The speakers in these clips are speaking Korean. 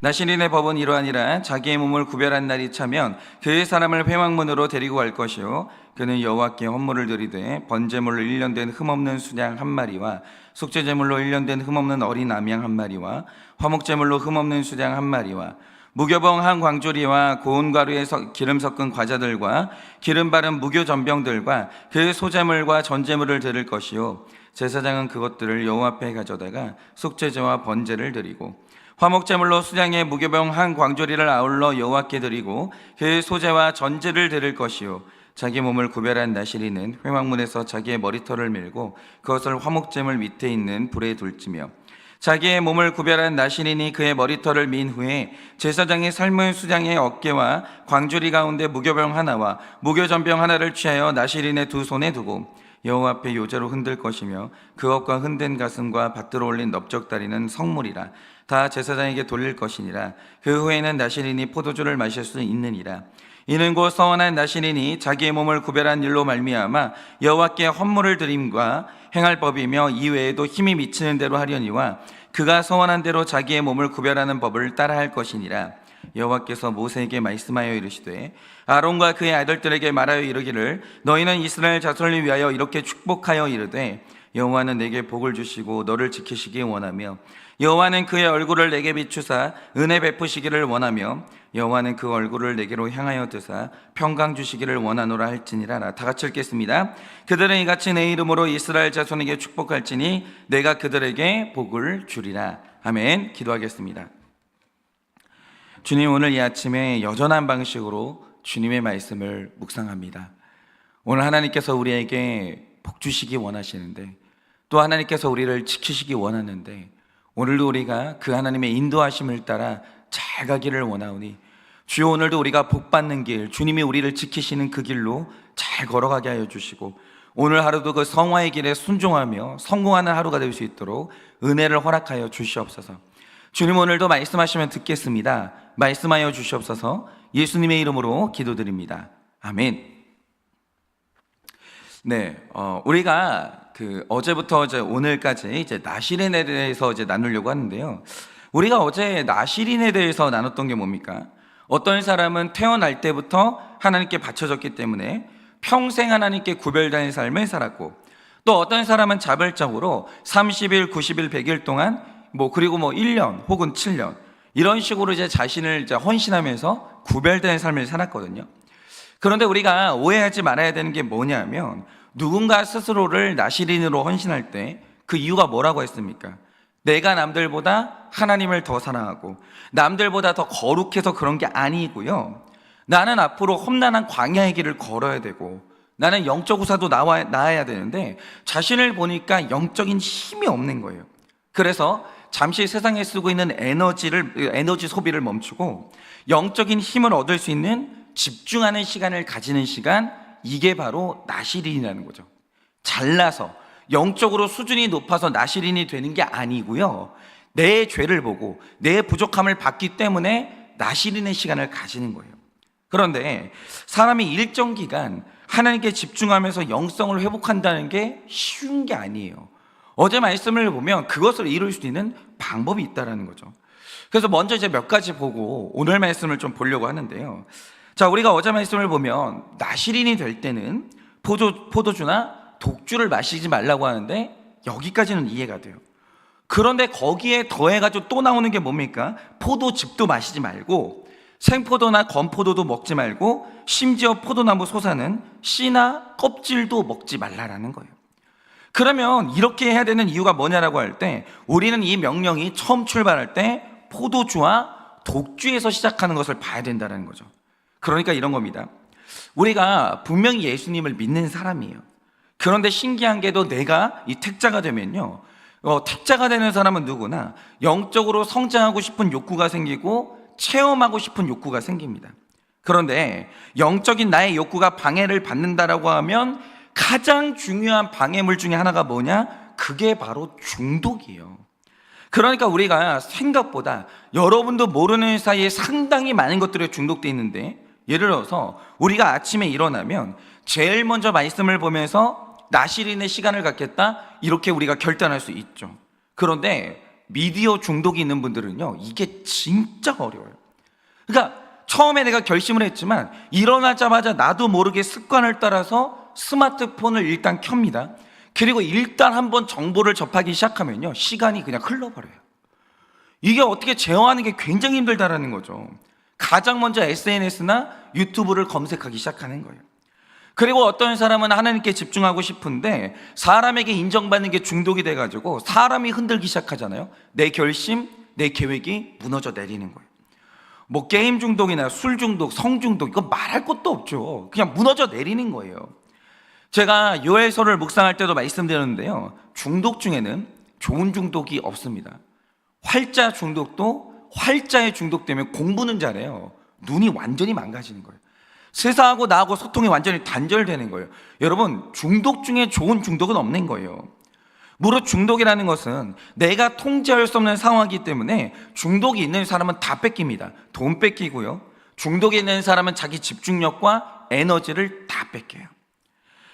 나시린의 법은 이러하니라. 자기의 몸을 구별한 날이 차면 그의 사람을 회막문으로 데리고 갈 것이요 그는 여호와께 헌물을 드리되 번제물로 1년 된 흠없는 수양 한 마리와 속죄제물로 1년 된 흠없는 어린 암양 한 마리와 화목제물로 흠없는 수양 한 마리와 무교병 한 광조리와 고운 가루에 기름 섞은 과자들과 기름 바른 무교 전병들과 그 소제물과 전제물을 드릴 것이요 제사장은 그것들을 여호와 앞에 가져다가 속죄제와 번제를 드리고 화목제물로 수장의 무교병 한 광조리를 아울러 여호와께 드리고 그 소제와 전제를 드릴 것이요 자기 몸을 구별한 나시린은 회막문에서 자기의 머리털을 밀고 그것을 화목제물 밑에 있는 불에 둘지며 자기의 몸을 구별한 나시린이 그의 머리털을 민 후에 제사장이 삶은 수장의 어깨와 광조리 가운데 무교병 하나와 무교전병 하나를 취하여 나시린의 두 손에 두고 여호와 앞에 요제로 흔들 것이며 그것과 흔든 가슴과 밭들어 올린 넓적다리는 성물이라 다 제사장에게 돌릴 것이니라. 그 후에는 나시린이 포도주를 마실 수 있느니라. 이는 곧 서원한 나시린이 자기의 몸을 구별한 일로 말미암아 여호와께 헌물을 드림과 행할 법이며 이외에도 힘이 미치는 대로 하려니와 그가 서원한 대로 자기의 몸을 구별하는 법을 따라할 것이니라. 여호와께서 모세에게 말씀하여 이르시되 아론과 그의 아들들에게 말하여 이르기를 너희는 이스라엘 자손을 위하여 이렇게 축복하여 이르되 여호와는 내게 복을 주시고 너를 지키시기 원하며 여호와는 그의 얼굴을 내게 비추사 은혜 베푸시기를 원하며 여호와는 그 얼굴을 내게로 향하여 드사 평강 주시기를 원하노라 할지니라. 다 같이 읽겠습니다. 그들은 이같이 내 이름으로 이스라엘 자손에게 축복할지니 내가 그들에게 복을 주리라. 아멘. 기도하겠습니다. 주님, 오늘 이 아침에 여전한 방식으로 주님의 말씀을 묵상합니다. 오늘 하나님께서 우리에게 복 주시기 원하시는데 또 하나님께서 우리를 지키시기 원하는데 오늘도 우리가 그 하나님의 인도하심을 따라 잘 가기를 원하오니 주여 오늘도 우리가 복받는 길, 주님이 우리를 지키시는 그 길로 잘 걸어가게 하여 주시고 오늘 하루도 그 성화의 길에 순종하며 성공하는 하루가 될 수 있도록 은혜를 허락하여 주시옵소서. 주님, 오늘도 말씀하시면 듣겠습니다. 말씀하여 주시옵소서. 예수님의 이름으로 기도드립니다. 아멘. 네, 우리가 어제부터 오늘까지 나시린에 대해서 나누려고 하는데요. 우리가 어제 나시린에 대해서 나눴던 게 뭡니까? 어떤 사람은 태어날 때부터 하나님께 바쳐졌기 때문에 평생 하나님께 구별된 삶을 살았고, 또 어떤 사람은 자발적으로 30일, 90일, 100일 동안 그리고 1년 혹은 7년 이런 식으로 자신을 헌신하면서 구별된 삶을 살았거든요. 그런데 우리가 오해하지 말아야 되는 게 뭐냐면 누군가 스스로를 나시린으로 헌신할 때 그 이유가 뭐라고 했습니까? 내가 남들보다 하나님을 더 사랑하고 남들보다 더 거룩해서 그런 게 아니고요, 나는 앞으로 험난한 광야의 길을 걸어야 되고 나는 영적 우사도 나아야 되는데 자신을 보니까 영적인 힘이 없는 거예요. 그래서 잠시 세상에 쓰고 있는 에너지 소비를 멈추고 영적인 힘을 얻을 수 있는 집중하는 시간을 가지는 시간, 이게 바로 나시린이라는 거죠. 잘나서 영적으로 수준이 높아서 나시린이 되는 게 아니고요, 내 죄를 보고 내 부족함을 봤기 때문에 나시린의 시간을 가지는 거예요. 그런데 사람이 일정 기간 하나님께 집중하면서 영성을 회복한다는 게 쉬운 게 아니에요. 어제 말씀을 보면 그것을 이룰 수 있는 방법이 있다는 거죠. 그래서 먼저 몇 가지 보고 오늘 말씀을 좀 보려고 하는데요. 자, 우리가 어제 말씀을 보면 나시린이 될 때는 포도주나 독주를 마시지 말라고 하는데 여기까지는 이해가 돼요. 그런데 거기에 더해가지고 또 나오는 게 뭡니까? 포도즙도 마시지 말고 생포도나 건포도도 먹지 말고 심지어 포도나무 솟아는 씨나 껍질도 먹지 말라라는 거예요. 그러면 이렇게 해야 되는 이유가 뭐냐라고 할 때 우리는 이 명령이 처음 출발할 때 포도주와 독주에서 시작하는 것을 봐야 된다는 거죠. 그러니까 이런 겁니다. 우리가 분명히 예수님을 믿는 사람이에요. 그런데 신기한 게도 내가 이 택자가 되면요, 택자가 되는 사람은 누구나 영적으로 성장하고 싶은 욕구가 생기고 체험하고 싶은 욕구가 생깁니다. 그런데 영적인 나의 욕구가 방해를 받는다라고 하면 가장 중요한 방해물 중에 하나가 뭐냐? 그게 바로 중독이에요. 그러니까 우리가 생각보다 여러분도 모르는 사이에 상당히 많은 것들에 중독되어 있는데, 예를 들어서 우리가 아침에 일어나면 제일 먼저 말씀을 보면서 나시린의 시간을 갖겠다, 이렇게 우리가 결단할 수 있죠. 그런데 미디어 중독이 있는 분들은요, 이게 진짜 어려워요. 그러니까 처음에 내가 결심을 했지만 일어나자마자 나도 모르게 습관을 따라서 스마트폰을 일단 켭니다. 그리고 일단 한번 정보를 접하기 시작하면요, 시간이 그냥 흘러버려요. 이게 어떻게 제어하는 게 굉장히 힘들다라는 거죠. 가장 먼저 SNS나 유튜브를 검색하기 시작하는 거예요. 그리고 어떤 사람은 하나님께 집중하고 싶은데 사람에게 인정받는 게 중독이 돼가지고 사람이 흔들기 시작하잖아요. 내 결심, 내 계획이 무너져 내리는 거예요. 뭐 게임 중독이나 술 중독, 성 중독, 이거 말할 것도 없죠. 그냥 무너져 내리는 거예요. 제가 요엘서를 묵상할 때도 말씀드렸는데요, 중독 중에는 좋은 중독이 없습니다. 활자 중독도 활자에 중독되면 공부는 잘해요. 눈이 완전히 망가지는 거예요. 세상하고 나하고 소통이 완전히 단절되는 거예요. 여러분, 중독 중에 좋은 중독은 없는 거예요. 무릇 중독이라는 것은 내가 통제할 수 없는 상황이기 때문에 중독이 있는 사람은 다 뺏깁니다. 돈 뺏기고요, 중독이 있는 사람은 자기 집중력과 에너지를 다 뺏겨요.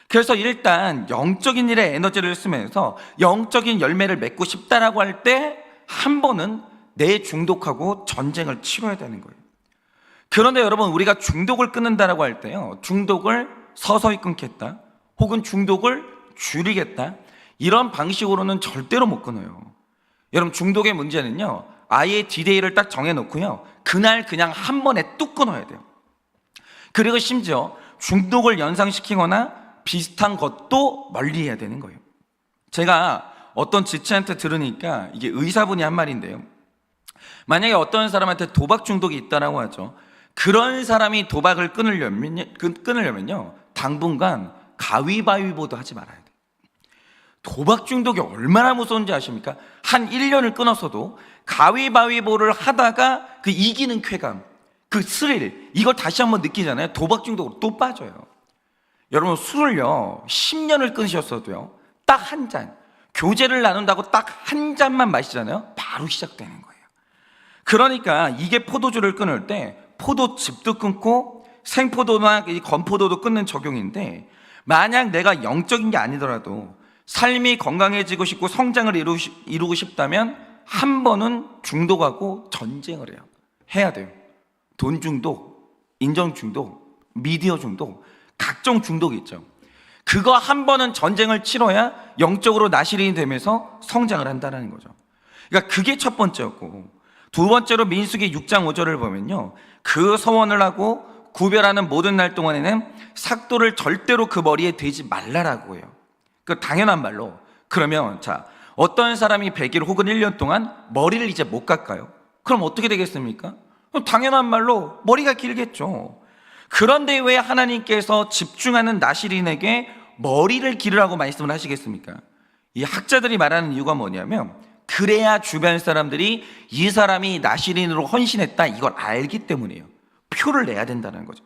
그래서 일단 영적인 일에 에너지를 쓰면서 영적인 열매를 맺고 싶다라고 할 때 한 번은 내 중독하고 전쟁을 치러야 되는 거예요. 그런데 여러분, 우리가 중독을 끊는다라고 할 때요, 중독을 서서히 끊겠다, 혹은 중독을 줄이겠다, 이런 방식으로는 절대로 못 끊어요. 여러분, 중독의 문제는요, 아예 디데이를 딱 정해놓고요, 그날 그냥 한 번에 뚝 끊어야 돼요. 그리고 심지어 중독을 연상시키거나 비슷한 것도 멀리해야 되는 거예요. 제가 어떤 지체한테 들으니까 이게 의사분이 한 말인데요, 만약에 어떤 사람한테 도박 중독이 있다라고 하죠. 그런 사람이 도박을 끊으려면요, 당분간 가위바위보도 하지 말아야 돼요. 도박 중독이 얼마나 무서운지 아십니까? 한 1년을 끊었어도 가위바위보를 하다가 그 이기는 쾌감, 그 스릴, 이걸 다시 한번 느끼잖아요. 도박 중독으로 또 빠져요. 여러분, 술을요 10년을 끊으셨어도요, 딱 한 잔, 교제를 나눈다고 딱 한 잔만 마시잖아요, 바로 시작되는 거예요. 그러니까 이게 포도주를 끊을 때 포도즙도 끊고 생포도나 건포도도 끊는 적용인데, 만약 내가 영적인 게 아니더라도 삶이 건강해지고 싶고 성장을 이루고 싶다면 한 번은 중독하고 전쟁을 해야 돼요. 돈 중독, 인정 중독, 미디어 중독, 각종 중독이 있죠. 그거 한 번은 전쟁을 치러야 영적으로 나시린이 되면서 성장을 한다는 거죠. 그러니까 그게 첫 번째였고, 두 번째로 민수기 6장 5절을 보면요, 그 서원을 하고 구별하는 모든 날 동안에는 삭도를 절대로 그 머리에 대지 말라라고 해요. 그 당연한 말로, 그러면 자, 어떤 사람이 100일 혹은 1년 동안 머리를 이제 못 깎아요. 그럼 어떻게 되겠습니까? 그럼 당연한 말로 머리가 길겠죠. 그런데 왜 하나님께서 집중하는 나시린에게 머리를 기르라고 말씀을 하시겠습니까? 이 학자들이 말하는 이유가 뭐냐면, 그래야 주변 사람들이 이 사람이 나시린으로 헌신했다, 이걸 알기 때문이에요. 표를 내야 된다는 거죠.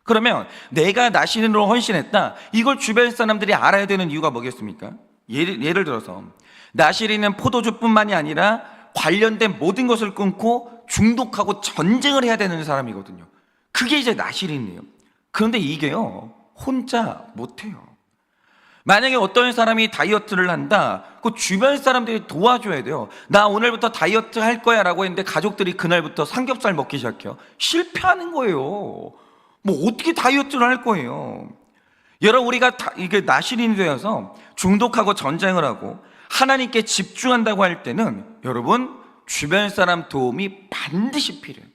그러면 내가 나시린으로 헌신했다, 이걸 주변 사람들이 알아야 되는 이유가 뭐겠습니까? 예를 들어서 나시린은 포도주뿐만이 아니라 관련된 모든 것을 끊고 중독하고 전쟁을 해야 되는 사람이거든요. 그게 이제 나시린이에요. 그런데 이게요, 혼자 못해요. 만약에 어떤 사람이 다이어트를 한다, 그 주변 사람들이 도와줘야 돼요. 나 오늘부터 다이어트 할 거야 라고 했는데 가족들이 그날부터 삼겹살 먹기 시작해요. 실패하는 거예요. 뭐 어떻게 다이어트를 할 거예요? 여러분, 우리가 이게 나시린이 되어서 중독하고 전쟁을 하고 하나님께 집중한다고 할 때는 여러분, 주변 사람 도움이 반드시 필요해요.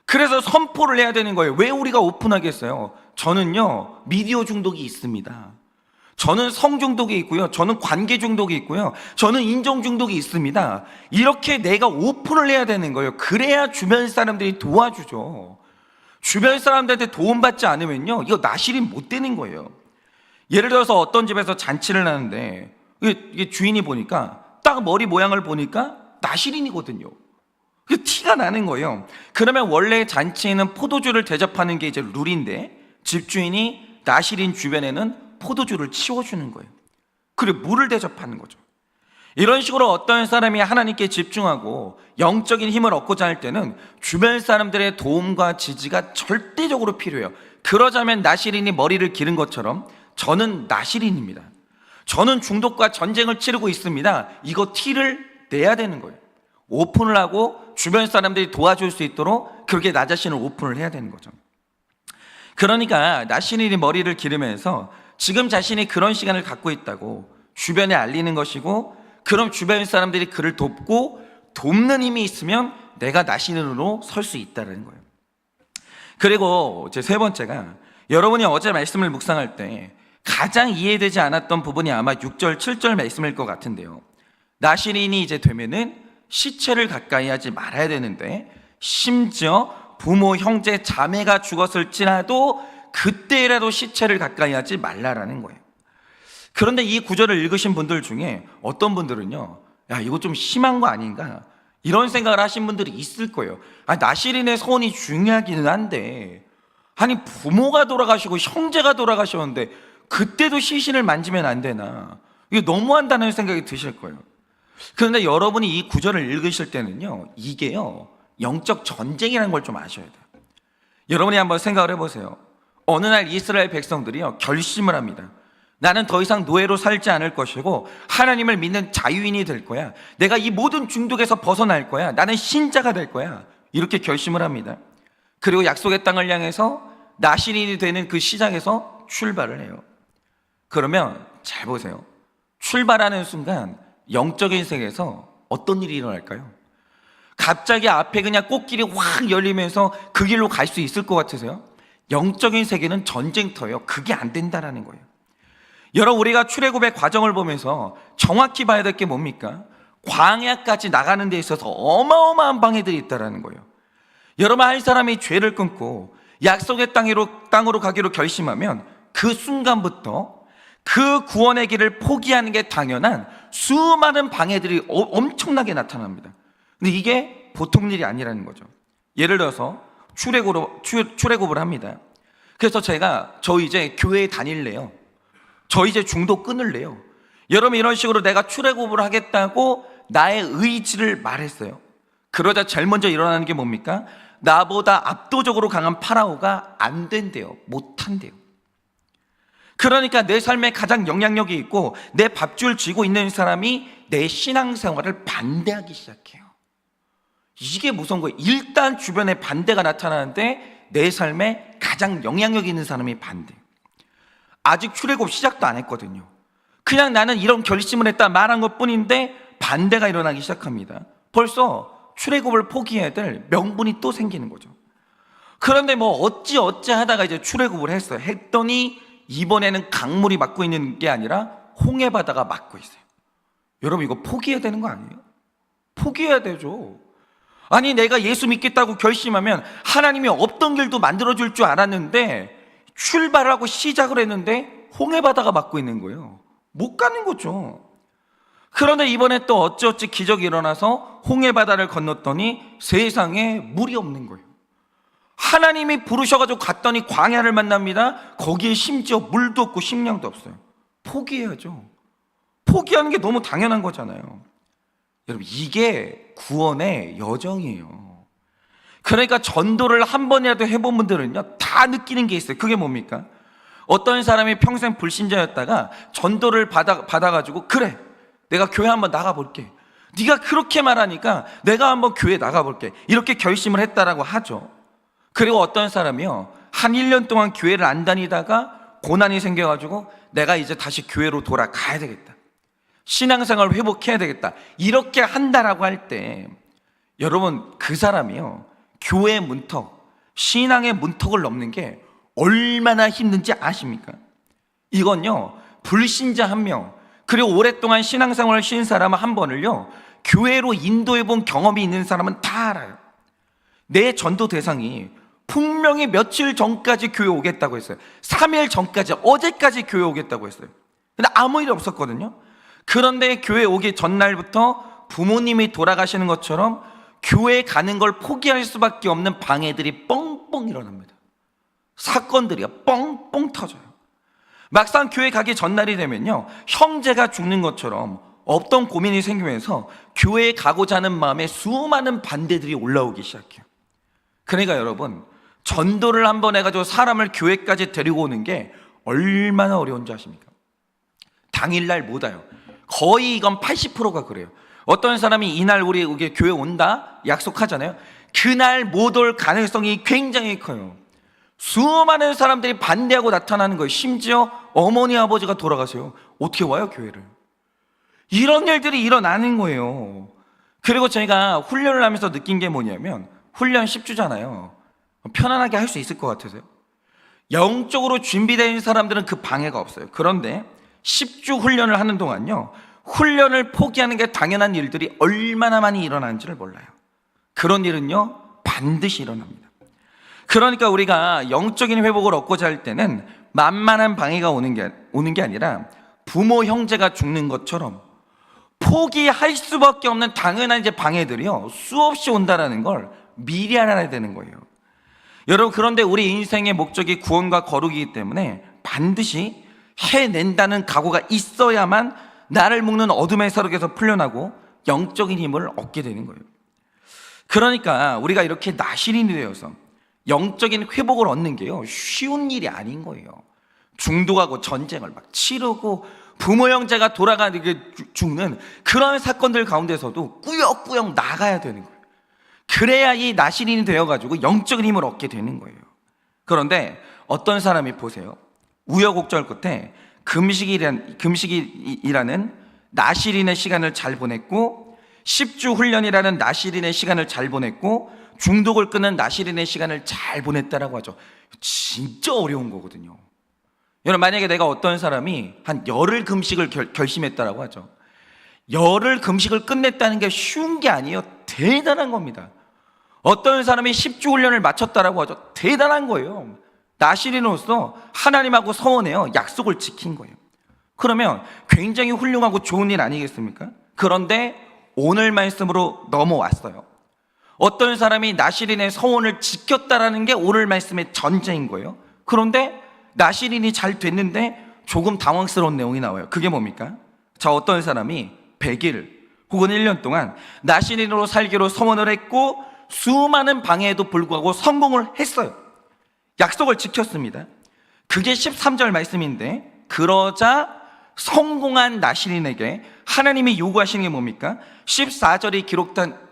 그래서 선포를 해야 되는 거예요. 왜 우리가 오픈하겠어요? 저는요 미디어 중독이 있습니다. 저는 성 중독이 있고요, 저는 관계 중독이 있고요, 저는 인정 중독이 있습니다. 이렇게 내가 오픈을 해야 되는 거예요. 그래야 주변 사람들이 도와주죠. 주변 사람들한테 도움받지 않으면요, 이거 나시린 못 되는 거예요. 예를 들어서 어떤 집에서 잔치를 하는데 이게 주인이 보니까 딱 머리 모양을 보니까 나시린이거든요. 티가 나는 거예요. 그러면 원래 잔치에는 포도주를 대접하는 게 이제 룰인데, 집주인이 나시린 주변에는 포도주를 치워주는 거예요. 그리고 물을 대접하는 거죠. 이런 식으로 어떤 사람이 하나님께 집중하고 영적인 힘을 얻고자 할 때는 주변 사람들의 도움과 지지가 절대적으로 필요해요. 그러자면 나시린이 머리를 기른 것처럼 저는 나시린입니다, 저는 중독과 전쟁을 치르고 있습니다, 이거 티를 내야 되는 거예요. 오픈을 하고 주변 사람들이 도와줄 수 있도록 그렇게 나 자신을 오픈을 해야 되는 거죠. 그러니까 나시린이 머리를 기르면서 지금 자신이 그런 시간을 갖고 있다고 주변에 알리는 것이고, 그럼 주변 사람들이 그를 돕고 돕는 힘이 있으면 내가 나시린으로 설 수 있다는 거예요. 그리고 제 세 번째가, 여러분이 어제 말씀을 묵상할 때 가장 이해되지 않았던 부분이 아마 6절, 7절 말씀일 것 같은데요. 나시린이 이제 되면은 시체를 가까이 하지 말아야 되는데, 심지어 부모, 형제, 자매가 죽었을지라도 그때라도 시체를 가까이 하지 말라라는 거예요. 그런데 이 구절을 읽으신 분들 중에 어떤 분들은요, 야, 이거 좀 심한 거 아닌가, 이런 생각을 하신 분들이 있을 거예요. 나시린의 소원이 중요하기는 한데, 아니 부모가 돌아가시고 형제가 돌아가셨는데 그때도 시신을 만지면 안 되나, 이게 너무한다는 생각이 드실 거예요. 그런데 여러분이 이 구절을 읽으실 때는요, 이게요 영적 전쟁이라는 걸 좀 아셔야 돼요. 여러분이 한번 생각을 해보세요. 어느 날 이스라엘 백성들이요 결심을 합니다. 나는 더 이상 노예로 살지 않을 것이고 하나님을 믿는 자유인이 될 거야. 내가 이 모든 중독에서 벗어날 거야. 나는 신자가 될 거야. 이렇게 결심을 합니다. 그리고 약속의 땅을 향해서 나시린이 되는 그 시작에서 출발을 해요. 그러면 잘 보세요. 출발하는 순간 영적인 세계에서 어떤 일이 일어날까요? 갑자기 앞에 그냥 꽃길이 확 열리면서 그 길로 갈 수 있을 것 같으세요? 영적인 세계는 전쟁터예요. 그게 안 된다라는 거예요. 여러분, 우리가 출애굽의 과정을 보면서 정확히 봐야 될 게 뭡니까? 광야까지 나가는 데 있어서 어마어마한 방해들이 있다라는 거예요. 여러분, 한 사람이 죄를 끊고 약속의 땅으로 가기로 결심하면 그 순간부터 그 구원의 길을 포기하는 게 당연한 수많은 방해들이 엄청나게 나타납니다. 근데 이게 보통 일이 아니라는 거죠. 예를 들어서 출애굽을 합니다. 그래서 저 이제 교회에 다닐래요. 저 이제 중도 끊을래요. 여러분, 이런 식으로 내가 출애굽을 하겠다고 나의 의지를 말했어요. 그러자 제일 먼저 일어나는 게 뭡니까? 나보다 압도적으로 강한 파라오가 안 된대요. 못 한대요. 그러니까 내 삶에 가장 영향력이 있고 내 밥줄 쥐고 있는 사람이 내 신앙생활을 반대하기 시작해요. 이게 무서운 거예요. 일단 주변에 반대가 나타나는데 내 삶에 가장 영향력 있는 사람이 반대해요. 아직 출애굽 시작도 안 했거든요. 그냥 나는 이런 결심을 했다 말한 것 뿐인데 반대가 일어나기 시작합니다. 벌써 출애굽을 포기해야 될 명분이 또 생기는 거죠. 그런데 뭐 어찌 하다가 이제 출애굽을 했어요. 했더니 이번에는 강물이 막고 있는 게 아니라 홍해 바다가 막고 있어요. 여러분, 이거 포기해야 되는 거 아니에요? 포기해야 되죠. 아니, 내가 예수 믿겠다고 결심하면 하나님이 없던 길도 만들어줄 줄 알았는데 출발하고 시작을 했는데 홍해 바다가 막고 있는 거예요. 못 가는 거죠. 그런데 이번에 또 어찌어찌 기적이 일어나서 홍해 바다를 건넜더니 세상에 물이 없는 거예요. 하나님이 부르셔가지고 갔더니 광야를 만납니다. 거기에 심지어 물도 없고 식량도 없어요. 포기해야죠. 포기하는 게 너무 당연한 거잖아요. 여러분, 이게 구원의 여정이에요. 그러니까 전도를 한 번이라도 해본 분들은요 다 느끼는 게 있어요. 그게 뭡니까? 어떤 사람이 평생 불신자였다가 전도를 받아가지고, 그래, 내가 교회 한번 나가볼게, 네가 그렇게 말하니까 내가 한번 교회 나가볼게, 이렇게 결심을 했다라고 하죠. 그리고 어떤 사람이요 한 1년 동안 교회를 안 다니다가 고난이 생겨가지고 내가 이제 다시 교회로 돌아가야 되겠다, 신앙생활을 회복해야 되겠다, 이렇게 한다라고 할 때 여러분, 그 사람이요 교회의 문턱, 신앙의 문턱을 넘는 게 얼마나 힘든지 아십니까? 이건요 불신자 1명 그리고 오랫동안 신앙생활을 쉰 사람 한 번을요 교회로 인도해 본 경험이 있는 사람은 다 알아요. 내 전도 대상이 분명히 며칠 전까지 교회 오겠다고 했어요. 3일 전까지, 어제까지 교회 오겠다고 했어요. 근데 아무 일 없었거든요. 그런데 교회 오기 전날부터 부모님이 돌아가시는 것처럼 교회 가는 걸 포기할 수밖에 없는 방해들이 뻥뻥 일어납니다. 사건들이요 뻥뻥 터져요. 막상 교회 가기 전날이 되면요 형제가 죽는 것처럼 없던 고민이 생기면서 교회에 가고자 하는 마음에 수많은 반대들이 올라오기 시작해요. 그러니까 여러분, 전도를 한번 해가지고 사람을 교회까지 데리고 오는 게 얼마나 어려운지 아십니까? 당일날 못 와요. 거의 이건 80%가 그래요. 어떤 사람이 이날 우리 교회 온다 약속하잖아요. 그날 못 올 가능성이 굉장히 커요. 수많은 사람들이 반대하고 나타나는 거예요. 심지어 어머니 아버지가 돌아가세요. 어떻게 와요 교회를? 이런 일들이 일어나는 거예요. 그리고 저희가 훈련을 하면서 느낀 게 뭐냐면, 훈련 10주잖아요 편안하게 할 수 있을 것 같으세요? 영적으로 준비된 사람들은 그 방해가 없어요. 그런데 10주 훈련을 하는 동안요, 훈련을 포기하는 게 당연한 일들이 얼마나 많이 일어나는지를 몰라요. 그런 일은요 반드시 일어납니다. 그러니까 우리가 영적인 회복을 얻고자 할 때는 만만한 방해가 오는 게 아니라 부모 형제가 죽는 것처럼 포기할 수밖에 없는 당연한 이제 방해들이요 수없이 온다라는 걸 미리 알아야 되는 거예요. 여러분, 그런데 우리 인생의 목적이 구원과 거룩이기 때문에 반드시 해낸다는 각오가 있어야만 나를 묶는 어둠의 세력에서 풀려나고 영적인 힘을 얻게 되는 거예요. 그러니까 우리가 이렇게 나시린이 되어서 영적인 회복을 얻는 게요 쉬운 일이 아닌 거예요. 중독하고 전쟁을 막 치르고 부모 형제가 돌아가게 죽는 그런 사건들 가운데서도 꾸역꾸역 나가야 되는 거예요. 그래야 이 나시린이 되어가지고 영적인 힘을 얻게 되는 거예요. 그런데 어떤 사람이 보세요, 우여곡절 끝에 금식이라는 나시린의 시간을 잘 보냈고 10주 훈련이라는 나시린의 시간을 잘 보냈고 중독을 끊는 나시린의 시간을 잘 보냈다라고 하죠. 진짜 어려운 거거든요. 여러분, 만약에 내가 어떤 사람이 한 열흘 금식을 결심했다라고 하죠. 열흘 금식을 끝냈다는 게 쉬운 게 아니에요. 대단한 겁니다. 어떤 사람이 10주 훈련을 마쳤다라고 하죠. 대단한 거예요. 나시린으로서 하나님하고 서원해요 약속을 지킨 거예요. 그러면 굉장히 훌륭하고 좋은 일 아니겠습니까? 그런데 오늘 말씀으로 넘어왔어요. 어떤 사람이 나시린의 서원을 지켰다라는 게 오늘 말씀의 전제인 거예요. 그런데 나시린이 잘 됐는데 조금 당황스러운 내용이 나와요. 그게 뭡니까? 자, 어떤 사람이 100일 혹은 1년 동안 나시린으로 살기로 서원을 했고 수많은 방해에도 불구하고 성공을 했어요. 약속을 지켰습니다. 그게 13절 말씀인데, 그러자 성공한 나시린에게 하나님이 요구하시는 게 뭡니까? 14절이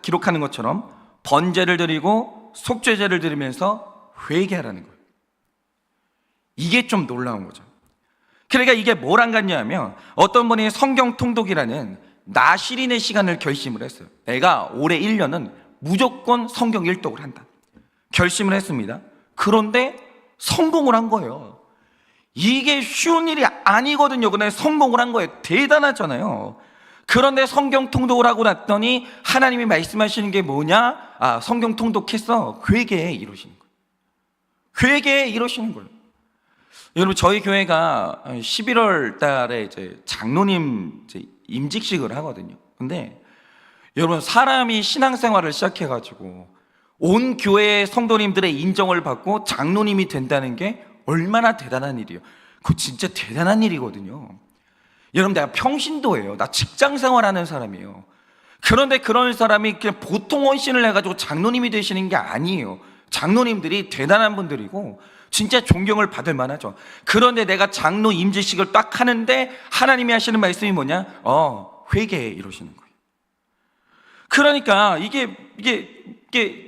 기록하는 것처럼 번제를 드리고 속죄제를 드리면서 회개하라는 거예요. 이게 좀 놀라운 거죠. 그러니까 이게 뭐랑 같냐면, 어떤 분이 성경 통독이라는 나시린의 시간을 결심을 했어요. 내가 올해 1년은 무조건 성경 일독을 한다 결심을 했습니다. 그런데 성공을 한 거예요. 이게 쉬운 일이 아니거든요. 근데 성공을 한 거예요. 대단하잖아요. 그런데 성경 통독을 하고 났더니 하나님이 말씀하시는 게 뭐냐? 성경 통독했어. 회개해, 이러시는 거예요. 회개해, 이러시는 거예요. 여러분, 저희 교회가 11월 달에 이제 장로님 임직식을 하거든요. 근데 여러분, 사람이 신앙생활을 시작해가지고 온 교회의 성도님들의 인정을 받고 장로님이 된다는 게 얼마나 대단한 일이에요. 그거 진짜 대단한 일이거든요. 여러분, 내가 평신도예요. 나 직장생활하는 사람이에요. 그런데 그런 사람이 그냥 보통 헌신을 해가지고 장로님이 되시는 게 아니에요. 장로님들이 대단한 분들이고 진짜 존경을 받을 만하죠. 그런데 내가 장로 임직식을 딱 하는데 하나님이 하시는 말씀이 뭐냐? 회개해, 이러시는 거예요. 그러니까 이게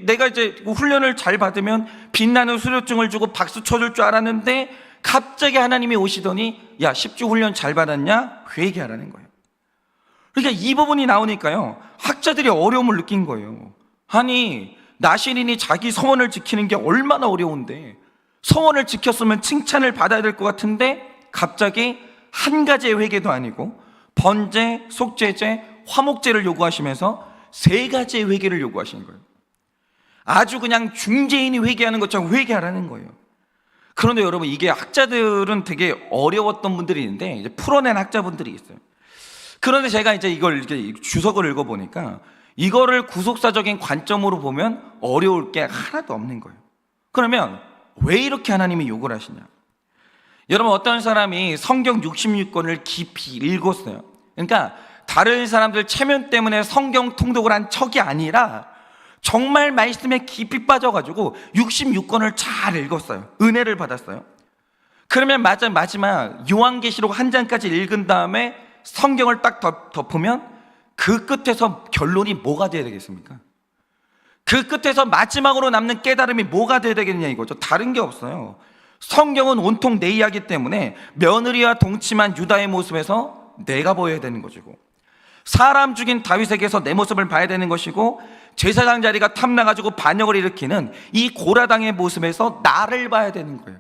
내가 이제 훈련을 잘 받으면 빛나는 수료증을 주고 박수 쳐줄 줄 알았는데 갑자기 하나님이 오시더니, 야, 10주 훈련 잘 받았냐? 회개하라는 거예요. 그러니까 이 부분이 나오니까요 학자들이 어려움을 느낀 거예요. 아니, 나시린이 자기 서원을 지키는 게 얼마나 어려운데, 서원을 지켰으면 칭찬을 받아야 될 것 같은데 갑자기 한 가지의 회개도 아니고 번제, 속죄제, 화목제를 요구하시면서 세 가지의 회개를 요구하시는 거예요. 아주 그냥 중재인이 회개하는 것처럼 회개하라는 거예요. 그런데 여러분, 이게 학자들은 되게 어려웠던 분들이 있는데 이제 풀어낸 학자분들이 있어요. 그런데 제가 이제 이걸 이렇게 주석을 읽어보니까 이거를 구속사적인 관점으로 보면 어려울 게 하나도 없는 거예요. 그러면 왜 이렇게 하나님이 요구를 하시냐? 여러분, 어떤 사람이 성경 66권을 깊이 읽었어요. 그러니까 다른 사람들 체면 때문에 성경 통독을 한 척이 아니라 정말 말씀에 깊이 빠져가지고 66권을 잘 읽었어요. 은혜를 받았어요. 그러면 마지막 요한계시록 한 장까지 읽은 다음에 성경을 딱 덮으면 그 끝에서 결론이 뭐가 돼야 되겠습니까? 그 끝에서 마지막으로 남는 깨달음이 뭐가 돼야 되겠냐 이거죠. 다른 게 없어요. 성경은 온통 내 이야기 때문에 며느리와 동침한 유다의 모습에서 내가 보여야 되는 것이고, 사람 죽인 다윗에게서 내 모습을 봐야 되는 것이고, 제사장 자리가 탐나가지고 반역을 일으키는 이 고라당의 모습에서 나를 봐야 되는 거예요.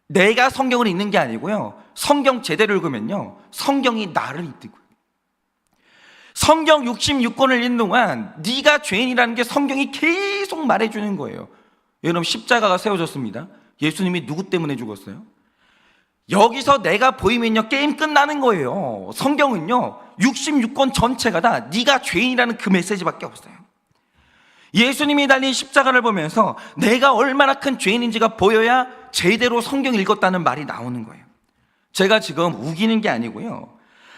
내가 성경을 읽는 게 아니고요, 성경 제대로 읽으면요 성경이 나를 읽고요. 성경 66권을 읽는 동안 네가 죄인이라는 게 성경이 계속 말해주는 거예요. 여러분, 십자가가 세워졌습니다. 예수님이 누구 때문에 죽었어요? 여기서 내가 보이면요 게임 끝나는 거예요. 성경은요 66권 전체가 다 네가 죄인이라는 그 메시지밖에 없어요. 예수님이 달린 십자가를 보면서 내가 얼마나 큰 죄인인지가 보여야 제대로 성경 읽었다는 말이 나오는 거예요. 제가 지금 우기는 게 아니고요,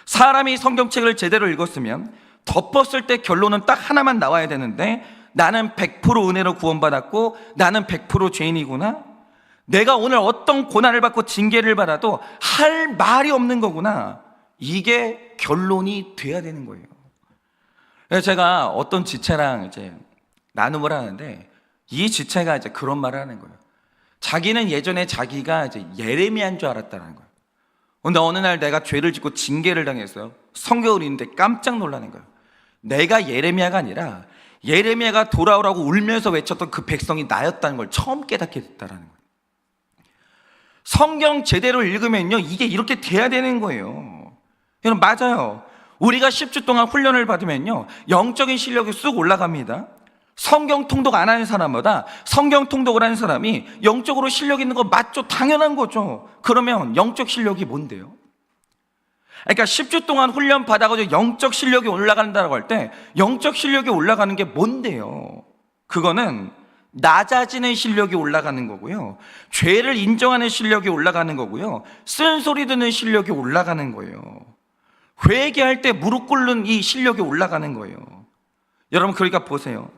사람이 성경책을 제대로 읽었으면 덮었을 때 결론은 딱 하나만 나와야 되는데, 나는 100% 은혜로 구원받았고 나는 100% 죄인이구나, 내가 오늘 어떤 고난을 받고 징계를 받아도 할 말이 없는 거구나, 이게 결론이 돼야 되는 거예요. 그래서 제가 어떤 지체랑 이제 나눔을 하는데, 이 지체가 이제 그런 말을 하는 거예요. 자기는 예전에 자기가 이제 예레미야인 줄 알았다는 거예요. 근데 어느 날 내가 죄를 짓고 징계를 당했어요. 성경을 읽는데 깜짝 놀라는 거예요. 내가 예레미야가 아니라 예레미야가 돌아오라고 울면서 외쳤던 그 백성이 나였다는 걸 처음 깨닫게 됐다는 거예요. 성경 제대로 읽으면요 이게 이렇게 돼야 되는 거예요. 여러분, 맞아요. 우리가 10주 동안 훈련을 받으면요 영적인 실력이 쑥 올라갑니다. 성경 통독 안 하는 사람보다 성경 통독을 하는 사람이 영적으로 실력 있는 거 맞죠? 당연한 거죠. 그러면 영적 실력이 뭔데요? 그러니까 10주 동안 훈련 받아가지고 영적 실력이 올라간다고 할 때 영적 실력이 올라가는 게 뭔데요? 그거는 낮아지는 실력이 올라가는 거고요, 죄를 인정하는 실력이 올라가는 거고요, 쓴소리 듣는 실력이 올라가는 거예요. 회개할 때 무릎 꿇는 이 실력이 올라가는 거예요. 여러분, 그러니까 보세요.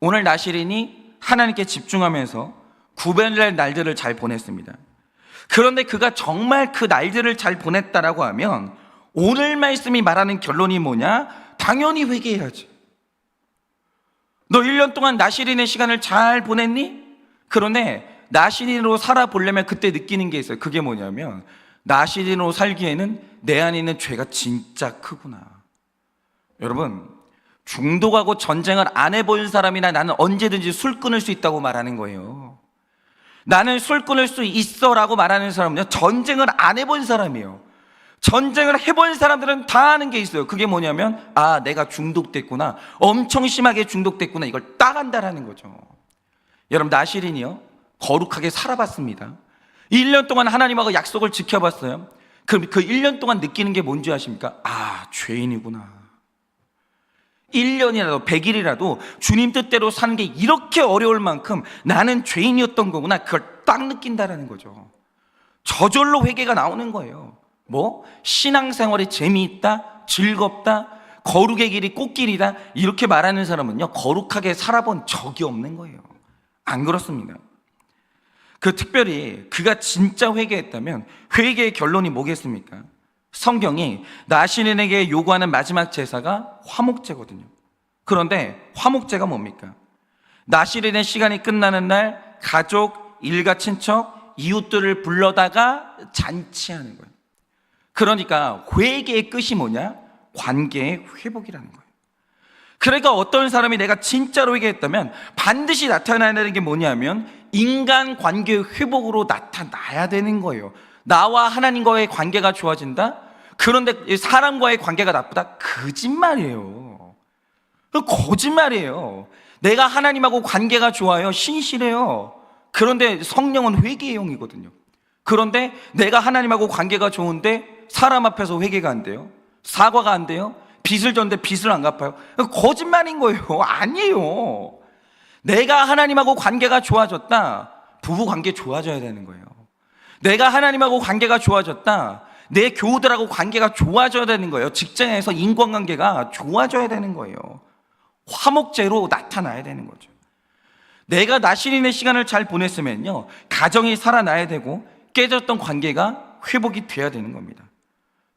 오늘 나실인이 하나님께 집중하면서 구별될 날들을 잘 보냈습니다. 그런데 그가 정말 그 날들을 잘 보냈다라고 하면 오늘 말씀이 말하는 결론이 뭐냐? 당연히 회개해야지. 너 1년 동안 나실인의 시간을 잘 보냈니? 그런데 나실인으로 살아보려면 그때 느끼는 게 있어요. 그게 뭐냐면, 나실인으로 살기에는 내 안에 있는 죄가 진짜 크구나. 여러분, 중독하고 전쟁을 안 해본 사람이나 나는 언제든지 술 끊을 수 있다고 말하는 거예요. 나는 술 끊을 수 있어 라고 말하는 사람은요 전쟁을 안 해본 사람이에요. 전쟁을 해본 사람들은 다 아는 게 있어요. 그게 뭐냐면, 아, 내가 중독됐구나, 엄청 심하게 중독됐구나, 이걸 딱 안다라는 거죠. 여러분, 나실인이요 거룩하게 살아봤습니다. 1년 동안 하나님하고 약속을 지켜봤어요. 그럼 그 1년 동안 느끼는 게 뭔지 아십니까? 아, 죄인이구나. 1년이라도 100일이라도 주님 뜻대로 사는 게 이렇게 어려울 만큼 나는 죄인이었던 거구나, 그걸 딱 느낀다라는 거죠. 저절로 회개가 나오는 거예요. 뭐? 신앙생활에 재미있다, 즐겁다, 거룩의 길이 꽃길이다, 이렇게 말하는 사람은요 거룩하게 살아본 적이 없는 거예요. 안 그렇습니다. 그 특별히 그가 진짜 회개했다면 회개의 결론이 뭐겠습니까? 성경이 나실인에게 요구하는 마지막 제사가 화목제거든요. 그런데 화목제가 뭡니까? 나실인의 시간이 끝나는 날 가족, 일가, 친척, 이웃들을 불러다가 잔치하는 거예요. 그러니까 회개의 끝이 뭐냐? 관계의 회복이라는 거예요. 그러니까 어떤 사람이 내가 진짜로 회개했다면 반드시 나타나야 되는 게 뭐냐면 인간 관계의 회복으로 나타나야 되는 거예요. 나와 하나님과의 관계가 좋아진다? 그런데 사람과의 관계가 나쁘다? 거짓말이에요. 거짓말이에요. 내가 하나님하고 관계가 좋아요, 신실해요. 그런데 성령은 회개의 영이거든요. 그런데 내가 하나님하고 관계가 좋은데 사람 앞에서 회개가 안 돼요? 사과가 안 돼요? 빚을 졌는데 빚을 안 갚아요? 거짓말인 거예요. 아니에요. 내가 하나님하고 관계가 좋아졌다, 부부 관계 좋아져야 되는 거예요. 내가 하나님하고 관계가 좋아졌다, 내 교우들하고 관계가 좋아져야 되는 거예요. 직장에서 인간관계가 좋아져야 되는 거예요. 화목제로 나타나야 되는 거죠. 내가 나실인의 시간을 잘 보냈으면요 가정이 살아나야 되고 깨졌던 관계가 회복이 돼야 되는 겁니다.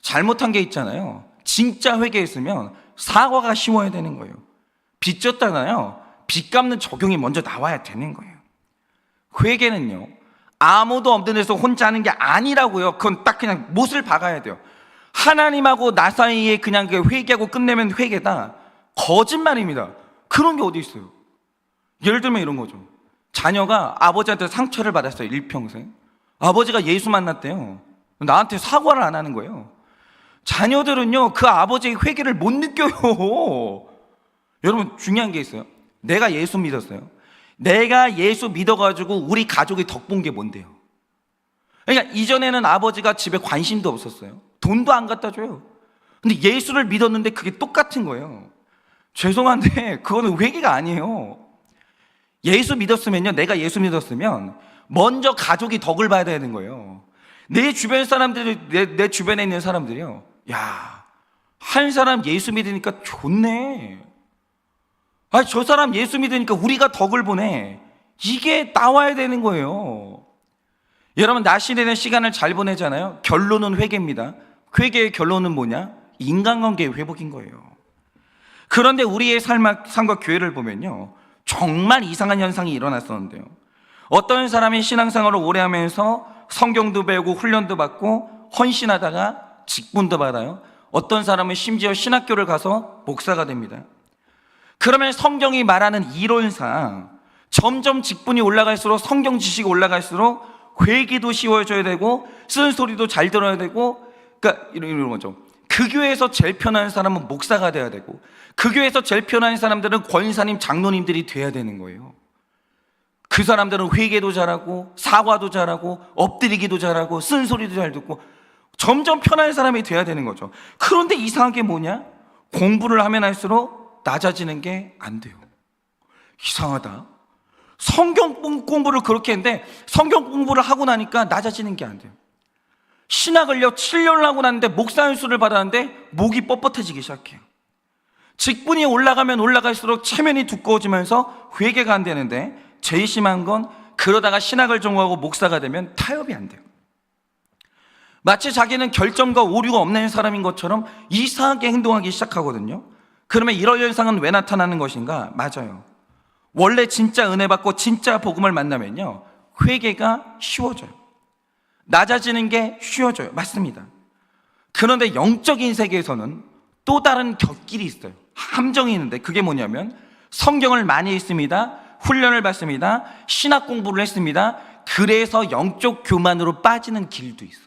잘못한 게 있잖아요. 진짜 회개했으면 사과가 쉬워야 되는 거예요. 빚 졌잖아요. 빚 갚는 적용이 먼저 나와야 되는 거예요. 회개는요, 아무도 없는 데서 혼자 하는 게 아니라고요. 그건 딱 그냥 못을 박아야 돼요. 하나님하고 나 사이에 그냥 그 회개하고 끝내면 회개다. 거짓말입니다. 그런 게 어디 있어요. 예를 들면 이런 거죠. 자녀가 아버지한테 상처를 받았어요. 일평생. 아버지가 예수 만났대요. 나한테 사과를 안 하는 거예요. 자녀들은요, 그 아버지의 회개를 못 느껴요. 여러분, 중요한 게 있어요. 내가 예수 믿었어요. 내가 예수 믿어가지고 우리 가족이 덕 본 게 뭔데요? 그러니까 이전에는 아버지가 집에 관심도 없었어요. 돈도 안 갖다 줘요. 근데 예수를 믿었는데 그게 똑같은 거예요. 죄송한데 그거는 회개가 아니에요. 예수 믿었으면요, 내가 예수 믿었으면 먼저 가족이 덕을 봐야 되는 거예요. 내 주변 사람들이, 내 주변에 있는 사람들이요, 야, 한 사람 예수 믿으니까 좋네. 아, 저 사람 예수 믿으니까 우리가 덕을 보네. 이게 나와야 되는 거예요. 여러분, 나시되는 시간을 잘 보내잖아요. 결론은 회개입니다. 회개의 결론은 뭐냐? 인간관계의 회복인 거예요. 그런데 우리의 삶과 교회를 보면요, 정말 이상한 현상이 일어났었는데요. 어떤 사람이 신앙생활을 오래 하면서 성경도 배우고 훈련도 받고 헌신하다가 직분도 받아요. 어떤 사람은 심지어 신학교를 가서 목사가 됩니다. 그러면 성경이 말하는 이론상 점점 직분이 올라갈수록, 성경 지식이 올라갈수록 회개도 쉬워져야 되고 쓰는 소리도 잘 들어야 되고, 그러니까 이런 거죠. 그 교회에서 제일 편한 사람은 목사가 돼야 되고, 그 교회에서 제일 편한 사람들은 권사님, 장로님들이 돼야 되는 거예요. 그 사람들은 회개도 잘하고 사과도 잘하고 엎드리기도 잘하고 쓴소리도 잘 듣고 점점 편한 사람이 돼야 되는 거죠. 그런데 이상한 게 뭐냐? 공부를 하면 할수록 낮아지는 게 안 돼요. 이상하다. 성경 공부를 그렇게 했는데 성경 공부를 하고 나니까 낮아지는 게 안 돼요. 신학을요 7년을 하고 났는데 목사 연수를 받았는데 목이 뻣뻣해지기 시작해요. 직분이 올라가면 올라갈수록 체면이 두꺼워지면서 회개가 안 되는데, 제일 심한 건 그러다가 신학을 전공하고 목사가 되면 타협이 안 돼요. 마치 자기는 결점과 오류가 없는 사람인 것처럼 이상하게 행동하기 시작하거든요. 그러면 이런 현상은 왜 나타나는 것인가? 맞아요. 원래 진짜 은혜 받고 진짜 복음을 만나면요, 회개가 쉬워져요. 낮아지는 게 쉬워져요. 맞습니다. 그런데 영적인 세계에서는 또 다른 곁길이 있어요. 함정이 있는데, 그게 뭐냐면 성경을 많이 읽습니다. 훈련을 받습니다. 신학 공부를 했습니다. 그래서 영적 교만으로 빠지는 길도 있어요.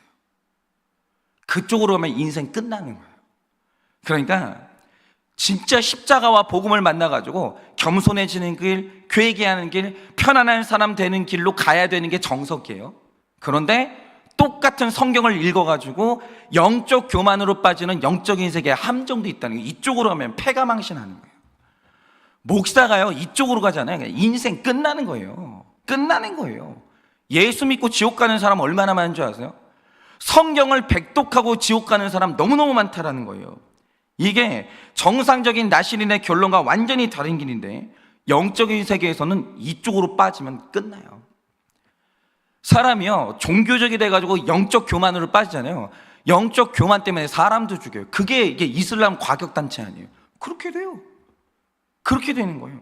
그쪽으로 가면 인생 끝나는 거예요. 그러니까 진짜 십자가와 복음을 만나가지고 겸손해지는 길, 회개하는 길, 편안한 사람 되는 길로 가야 되는 게 정석이에요. 그런데 똑같은 성경을 읽어가지고 영적 교만으로 빠지는 영적인 세계에 함정도 있다는 거예요. 이쪽으로 가면 패가 망신하는 거예요. 목사가요 이쪽으로 가잖아요. 인생 끝나는 거예요. 끝나는 거예요. 예수 믿고 지옥 가는 사람 얼마나 많은 줄 아세요? 성경을 백독하고 지옥 가는 사람 너무너무 많다라는 거예요. 이게 정상적인 나시린의 결론과 완전히 다른 길인데, 영적인 세계에서는 이쪽으로 빠지면 끝나요. 사람이요 종교적이 돼가지고 영적 교만으로 빠지잖아요. 영적 교만 때문에 사람도 죽여요. 이게 이슬람 과격단체 아니에요. 그렇게 돼요. 그렇게 되는 거예요.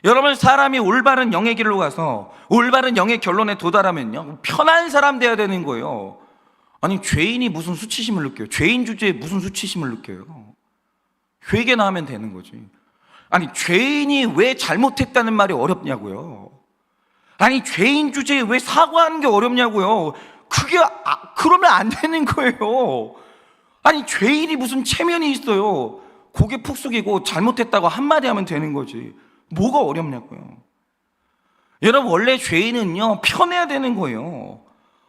여러분, 사람이 올바른 영의 길로 가서 올바른 영의 결론에 도달하면요 편한 사람 돼야 되는 거예요. 아니, 죄인이 무슨 수치심을 느껴요? 죄인 주제에 무슨 수치심을 느껴요? 회개나 하면 되는 거지. 아니, 죄인이 왜 잘못했다는 말이 어렵냐고요? 아니, 죄인 주제에 왜 사과하는 게 어렵냐고요? 그러면 안 되는 거예요. 아니, 죄인이 무슨 체면이 있어요? 고개 푹 숙이고 잘못했다고 한마디 하면 되는 거지. 뭐가 어렵냐고요. 여러분, 원래 죄인은요 편해야 되는 거예요.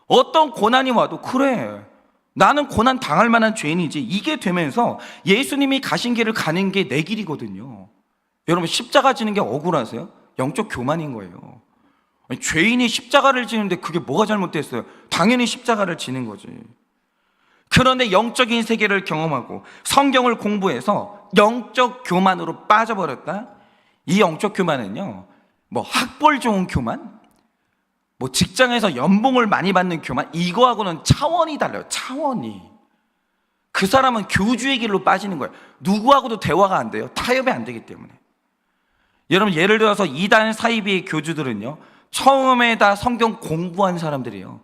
어떤 고난이 와도 그래, 나는 고난 당할 만한 죄인이지, 이게 되면서 예수님이 가신 길을 가는 게 내 길이거든요. 여러분, 십자가 지는 게 억울하세요? 영적 교만인 거예요. 아니, 죄인이 십자가를 지는데 그게 뭐가 잘못됐어요? 당연히 십자가를 지는 거지. 그런데 영적인 세계를 경험하고 성경을 공부해서 영적 교만으로 빠져버렸다? 이 영적 교만은요 뭐 학벌 좋은 교만, 뭐 직장에서 연봉을 많이 받는 교만, 이거하고는 차원이 달라요. 차원이. 그 사람은 교주의 길로 빠지는 거예요. 누구하고도 대화가 안 돼요. 타협이 안 되기 때문에. 여러분, 예를 들어서 이단 사이비의 교주들은요, 처음에 다 성경 공부한 사람들이에요.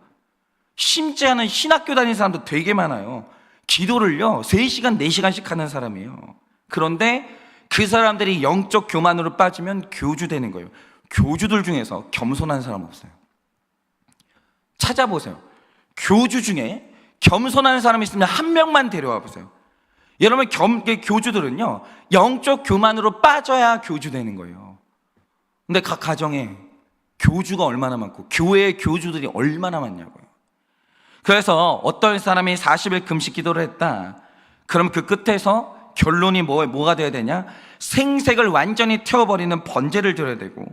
심지 않은 신학교 다니는 사람도 되게 많아요. 기도를요 3시간 4시간씩 하는 사람이에요. 그런데 그 사람들이 영적 교만으로 빠지면 교주 되는 거예요. 교주들 중에서 겸손한 사람 없어요. 찾아보세요. 교주 중에 겸손한 사람이 있으면 한 명만 데려와 보세요. 여러분, 교주들은요 영적 교만으로 빠져야 교주 되는 거예요. 근데 각 가정에 교주가 얼마나 많고 교회의 교주들이 얼마나 많냐고요. 그래서 어떤 사람이 40일 금식 기도를 했다. 그럼 그 끝에서 결론이 뭐가 되어야 되냐? 생색을 완전히 태워버리는 번제를 드려야 되고,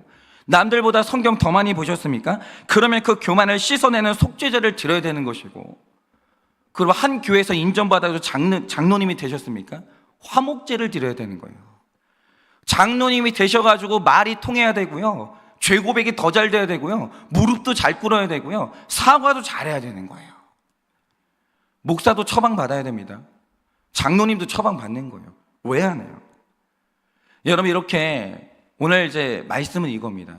남들보다 성경 더 많이 보셨습니까? 그러면 그 교만을 씻어내는 속죄제를 드려야 되는 것이고, 그리고 한 교회에서 인정받아서 장로님이 되셨습니까? 화목제를 드려야 되는 거예요. 장로님이 되셔가지고 말이 통해야 되고요, 죄 고백이 더 잘 돼야 되고요, 무릎도 잘 꿇어야 되고요, 사과도 잘해야 되는 거예요. 목사도 처방 받아야 됩니다. 장로님도 처방 받는 거예요. 왜 안 해요? 여러분, 이렇게 오늘 이제 말씀은 이겁니다.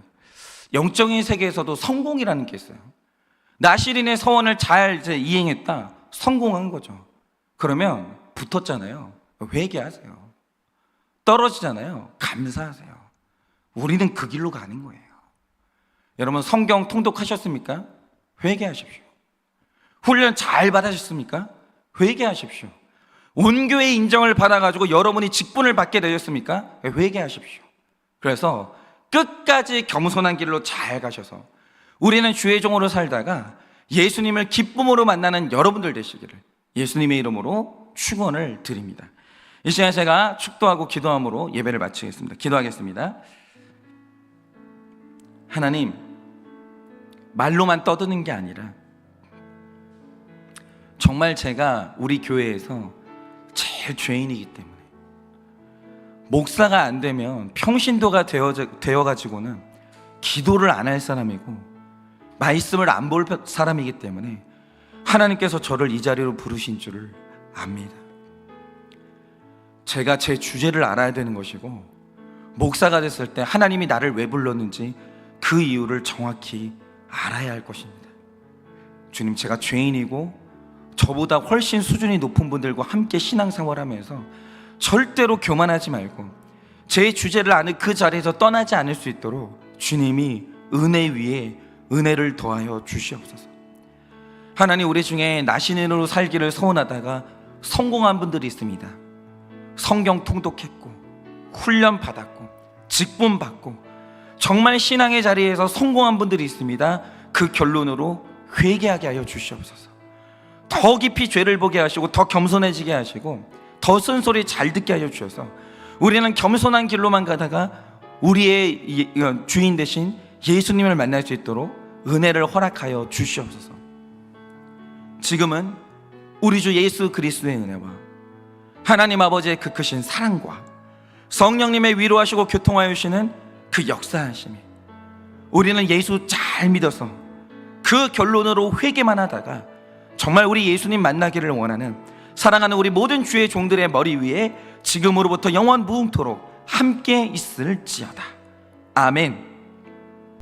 영적인 세계에서도 성공이라는 게 있어요. 나시린의 서원을 잘 이제 이행했다, 성공한 거죠. 그러면 붙었잖아요. 회개하세요. 떨어지잖아요. 감사하세요. 우리는 그 길로 가는 거예요. 여러분, 성경 통독하셨습니까? 회개하십시오. 훈련 잘 받으셨습니까? 회개하십시오. 온 교회 인정을 받아가지고 여러분이 직분을 받게 되셨습니까? 회개하십시오. 그래서 끝까지 겸손한 길로 잘 가셔서 우리는 주의 종으로 살다가 예수님을 기쁨으로 만나는 여러분들 되시기를 예수님의 이름으로 축원을 드립니다. 이 시간에 제가 축도하고 기도함으로 예배를 마치겠습니다. 기도하겠습니다. 하나님, 말로만 떠드는 게 아니라 정말 제가 우리 교회에서 제일 죄인이기 때문에 목사가 안 되면 평신도가 되어가지고는 기도를 안 할 사람이고 말씀을 안 볼 사람이기 때문에 하나님께서 저를 이 자리로 부르신 줄을 압니다. 제가 제 주제를 알아야 되는 것이고, 목사가 됐을 때 하나님이 나를 왜 불렀는지 그 이유를 정확히 알아야 할 것입니다. 주님, 제가 죄인이고 저보다 훨씬 수준이 높은 분들과 함께 신앙생활하면서 절대로 교만하지 말고 제 주제를 아는 그 자리에서 떠나지 않을 수 있도록 주님이 은혜 위에 은혜를 더하여 주시옵소서. 하나님, 우리 중에 나신인으로 살기를 소원하다가 성공한 분들이 있습니다. 성경 통독했고 훈련 받았고 직분 받고 정말 신앙의 자리에서 성공한 분들이 있습니다. 그 결론으로 회개하게 하여 주시옵소서. 더 깊이 죄를 보게 하시고 더 겸손해지게 하시고 더 쓴소리 잘 듣게 하여 주셔서 우리는 겸손한 길로만 가다가 우리의 주인 되신 예수님을 만날 수 있도록 은혜를 허락하여 주시옵소서. 지금은 우리 주 예수 그리스도의 은혜와 하나님 아버지의 그 크신 사랑과 성령님의 위로하시고 교통하여 주시는 그 역사하심이, 우리는 예수 잘 믿어서 그 결론으로 회개만 하다가 정말 우리 예수님 만나기를 원하는 사랑하는 우리 모든 주의 종들의 머리 위에 지금으로부터 영원 무궁토록 함께 있을지어다. 아멘.